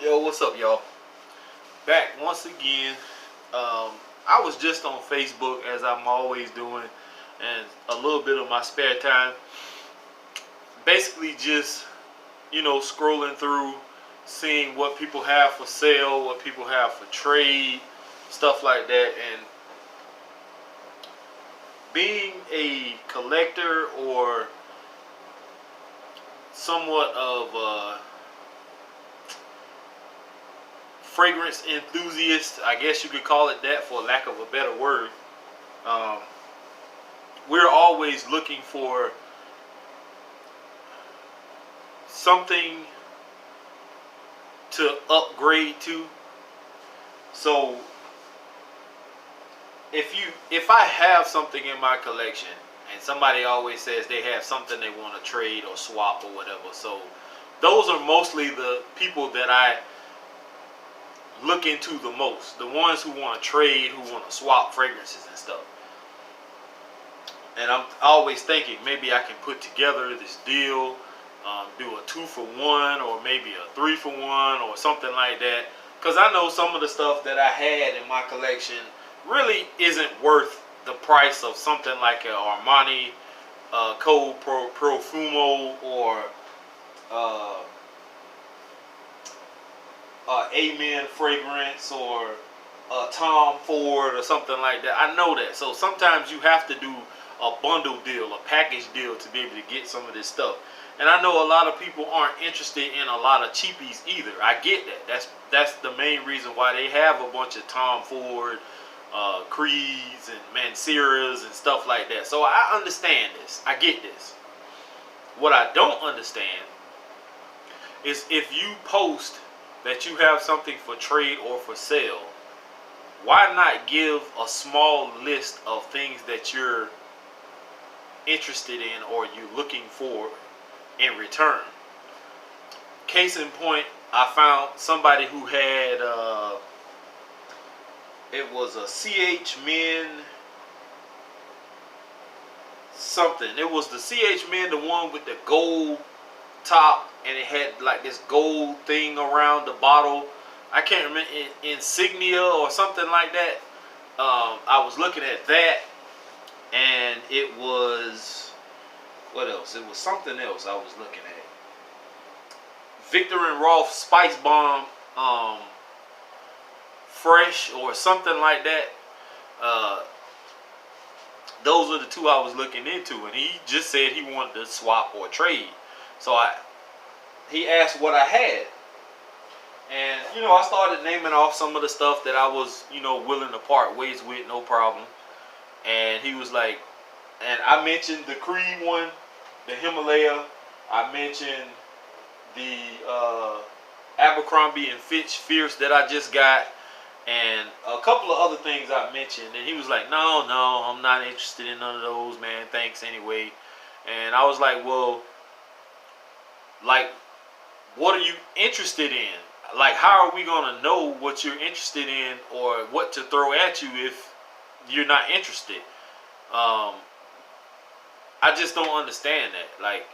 Yo, what's up, y'all? Back once again. I was just on Facebook as I'm always doing, and a little bit of my spare time. Basically, just scrolling through, seeing what people have for sale, what people have for trade, stuff like that. And being a collector or somewhat of a fragrance enthusiast, I guess you could call it that for lack of a better word. Um, we're always looking for something to upgrade to. So if I have something in my collection and somebody always says they have something they want to trade or swap or whatever, so those are mostly the people that I look into the most. The ones who want to trade, who want to swap fragrances and stuff. And I'm always thinking maybe I can put together this deal, do a 2-for-1 or maybe a 3-for-1 or something like that. Because I know some of the stuff that I had in my collection really isn't worth the price of something like an Armani Code Profumo or Amen fragrance or Tom Ford or something like that. I know that. So sometimes you have to do a bundle deal, a package deal to be able to get some of this stuff. And I know a lot of people aren't interested in a lot of cheapies either. I get that. That's the main reason why they have a bunch of Tom Ford, Creeds and Manceras and stuff like that. So I understand this. I get this. What I don't understand is if you post that you have something for trade or for sale, why not give a small list of things that you're interested in or you're looking for in return? Case in point, I found somebody who had it was a CH Men something. It was the CH Men, the one with the gold top, and it had like this gold thing around the bottle. I can't remember, insignia or something like that. I was looking at that, and it was, what else? It was something else I was looking at. Victor and Rolf Spice Bomb Fresh or something like that. Those are the two I was looking into, and he just said he wanted to swap or trade. So he asked what I had, and I started naming off some of the stuff that I was willing to part ways with, no problem. And he was like, and I mentioned the Creed one, the Himalaya. I mentioned the Abercrombie and Fitch Fierce that I just got, and a couple of other things I mentioned. And he was like, no, I'm not interested in none of those, man. Thanks anyway. And I was like, well, like, what are you interested in? Like, how are we going to know what you're interested in or what to throw at you if you're not interested? I just don't understand that. Like,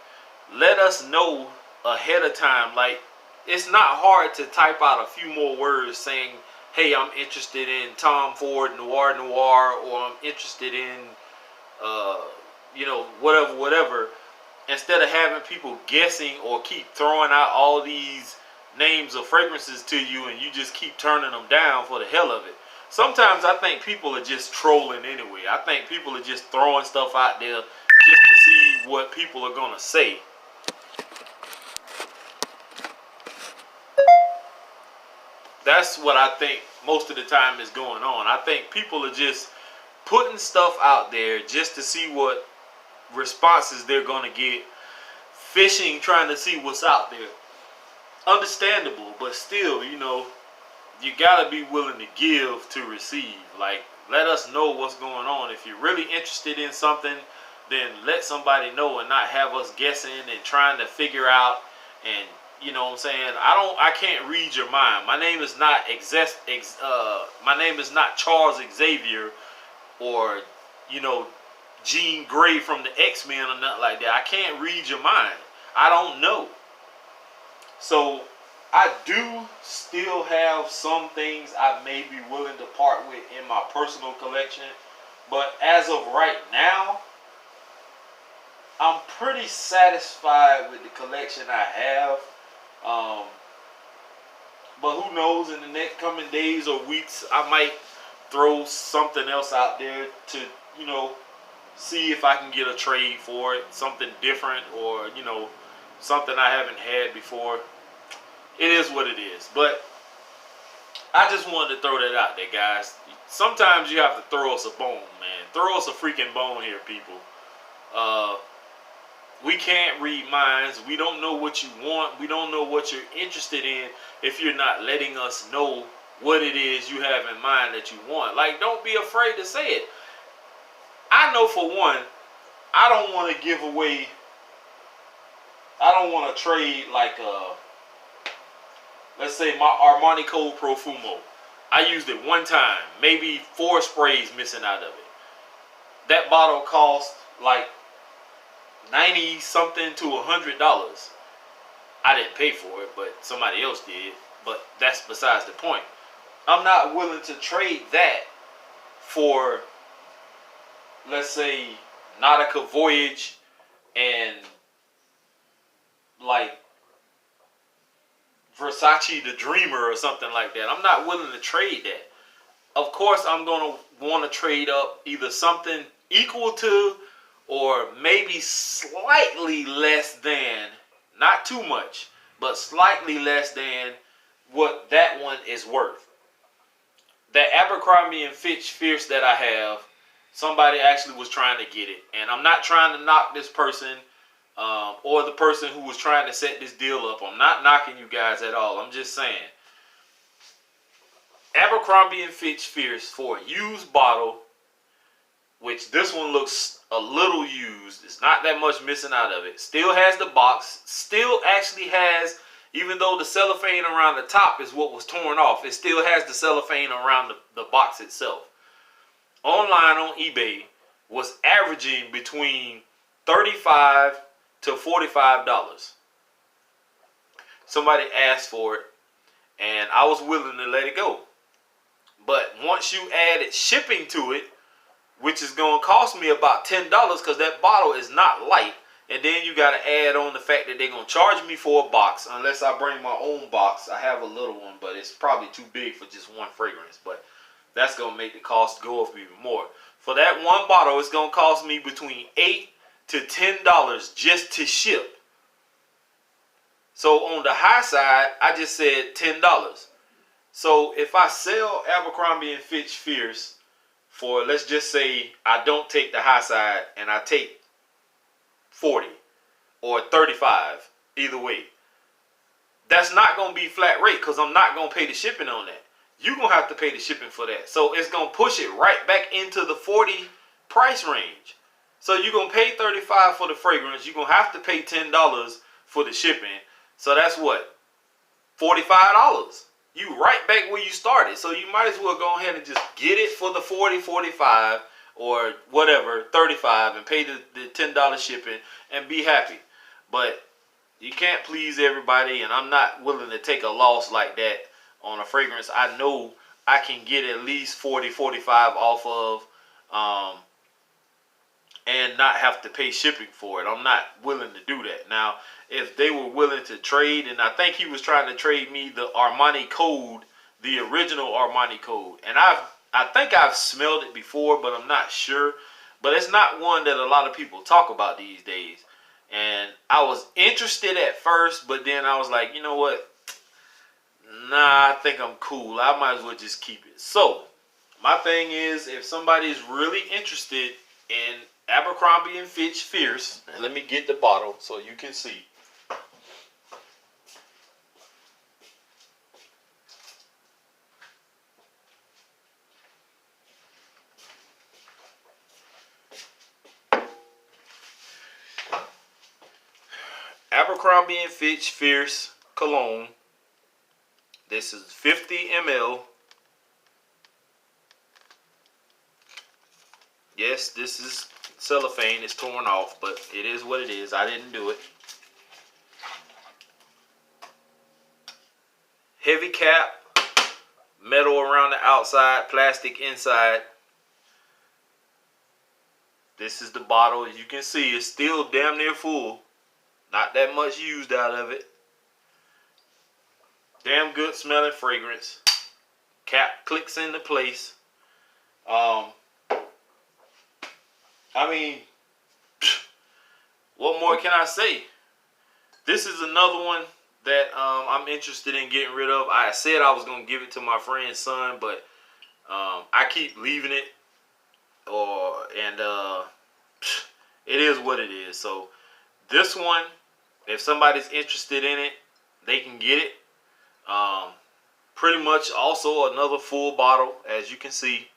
let us know ahead of time. Like, it's not hard to type out a few more words saying, hey, I'm interested in Tom Ford Noir, or I'm interested in, whatever. Instead of having people guessing or keep throwing out all these names of fragrances to you and you just keep turning them down for the hell of it. Sometimes I think people are just trolling anyway. I think people are just throwing stuff out there just to see what people are going to say. That's what I think most of the time is going on. I think people are just putting stuff out there just to see what responses they're going to get. Fishing, trying to see what's out there. Understandable, but still, you got to be willing to give to receive. Like, let us know what's going on. If you're really interested in something, then let somebody know and not have us guessing and trying to figure out. And you know what I'm saying? I can't read your mind. My name is not my name is not Charles Xavier or Jean Grey from the X-Men or nothing like that. I can't read your mind. I don't know. So I do still have some things I may be willing to part with in my personal collection, but as of right now, I'm pretty satisfied with the collection I have. Um, but who knows, in the next coming days or weeks, I might throw something else out there to, you know, see if I can get a trade for it, something different, or, you know, something I haven't had before. It is what it is. But I just wanted to throw that out there, guys. Sometimes you have to throw us a bone, man. Throw us a freaking bone here, people. We can't read minds. We don't know what you want. We don't know what you're interested in if you're not letting us know what it is you have in mind that you want. Like, don't be afraid to say it. I know for one, I don't want to give away, I don't want to trade like, let's say my Armani Code Profumo. I used it one time, maybe 4 sprays missing out of it. That bottle cost like 90 something to $100. I didn't pay for it, but somebody else did. But that's besides the point. I'm not willing to trade that for, let's say, Nautica Voyage and like Versace the Dreamer or something like that. I'm not willing to trade that. Of course, I'm going to want to trade up either something equal to or maybe slightly less than, not too much, but slightly less than what that one is worth. That Abercrombie and Fitch Fierce that I have, somebody actually was trying to get it. And I'm not trying to knock this person or the person who was trying to set this deal up. I'm not knocking you guys at all. I'm just saying, Abercrombie and Fitch Fierce for a used bottle, which this one looks a little used. It's not that much missing out of it. Still has the box. Still actually has, even though the cellophane around the top is what was torn off, it still has the cellophane around the box itself. Online on eBay was averaging between $35 to $45. Somebody asked for it, and I was willing to let it go. But once you added shipping to it, which is going to cost me about $10 because that bottle is not light, and then you got to add on the fact that they're going to charge me for a box unless I bring my own box. I have a little one, but it's probably too big for just one fragrance, but that's going to make the cost go up even more. For that one bottle, it's going to cost me between $8 to $10 just to ship. So on the high side, I just said $10. So if I sell Abercrombie and Fitch Fierce for, let's just say I don't take the high side and I take 40 or 35, either way, that's not going to be flat rate because I'm not going to pay the shipping on that. You're going to have to pay the shipping for that. So it's going to push it right back into the 40 price range. So you're going to pay $35 for the fragrance. You're going to have to pay $10 for the shipping. So that's what? $45. You right back where you started. So you might as well go ahead and just get it for the 40, 45 or whatever, 35 and pay the $10 shipping and be happy. But you can't please everybody, and I'm not willing to take a loss like that on a fragrance I know I can get at least 40, 45 off of and not have to pay shipping for it. I'm not willing to do that. Now, if they were willing to trade, and I think he was trying to trade me the Armani Code, the original Armani Code. And I think I've smelled it before, but I'm not sure. But it's not one that a lot of people talk about these days. And I was interested at first, but then I was like, you know what? Nah, I think I'm cool. I might as well just keep it. So, my thing is, if somebody's really interested in Abercrombie and Fitch Fierce, and let me get the bottle so you can see. Abercrombie and Fitch Fierce Cologne. This is 50 ml. Yes, this is cellophane. It's torn off, but it is what it is. I didn't do it. Heavy cap, metal around the outside, plastic inside. This is the bottle. As you can see, it's still damn near full. Not that much used out of it. Damn good smelling fragrance. Cap clicks into place. I mean, what more can I say? This is another one that I'm interested in getting rid of. I said I was going to give it to my friend's son, but I keep leaving it. It is what it is. So this one, if somebody's interested in it, they can get it. Pretty much also another full bottle, as you can see.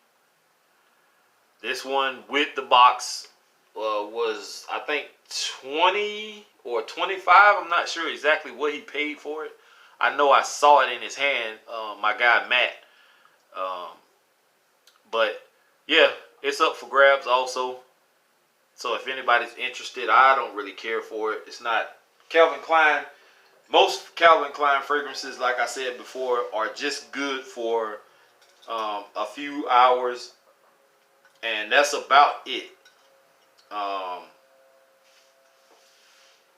This one with the box was, I think, 20 or 25. I'm not sure exactly what he paid for it. I know I saw it in his hand, my guy Matt. But yeah, it's up for grabs also. So if anybody's interested, I don't really care for it. It's not Calvin Klein. Most Calvin Klein fragrances, like I said before, are just good for a few hours, and that's about it.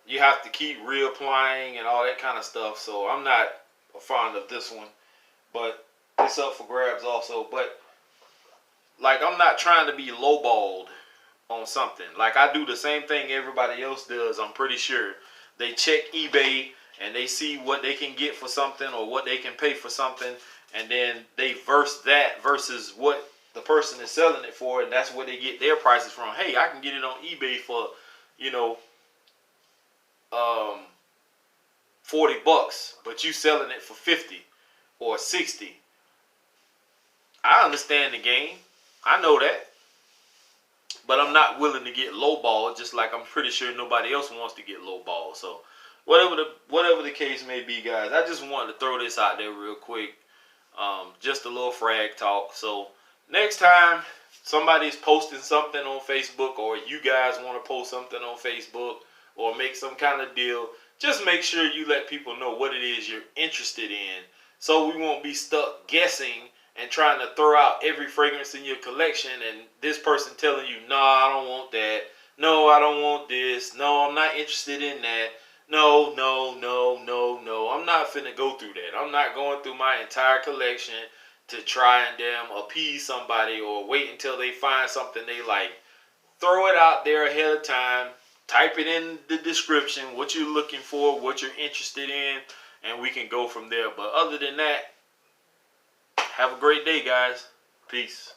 You have to keep reapplying and all that kind of stuff, so I'm not fond of this one, but it's up for grabs also. But like, I'm not trying to be lowballed on something. Like, I do the same thing everybody else does. I'm pretty sure they check eBay and they see what they can get for something or what they can pay for something, and then they verse that versus what the person is selling it for, and that's where they get their prices from. Hey, I can get it on eBay for, you know, $40, but you selling it for 50 or 60. I understand the game. I know that. But I'm not willing to get lowballed, just like I'm pretty sure nobody else wants to get lowballed. So whatever the case may be, guys, I just wanted to throw this out there real quick. Just a little frag talk. So next time somebody's posting something on Facebook, or you guys want to post something on Facebook or make some kind of deal, just make sure you let people know what it is you're interested in, so we won't be stuck guessing and trying to throw out every fragrance in your collection, and this person telling you, nah, I don't want that. No, I don't want this. No, I'm not interested in that. No. I'm not finna go through that. I'm not going through my entire collection to try and damn appease somebody or wait until they find something they like. Throw it out there ahead of time. Type it in the description, what you're looking for, what you're interested in, and we can go from there. But other than that, have a great day, guys. Peace.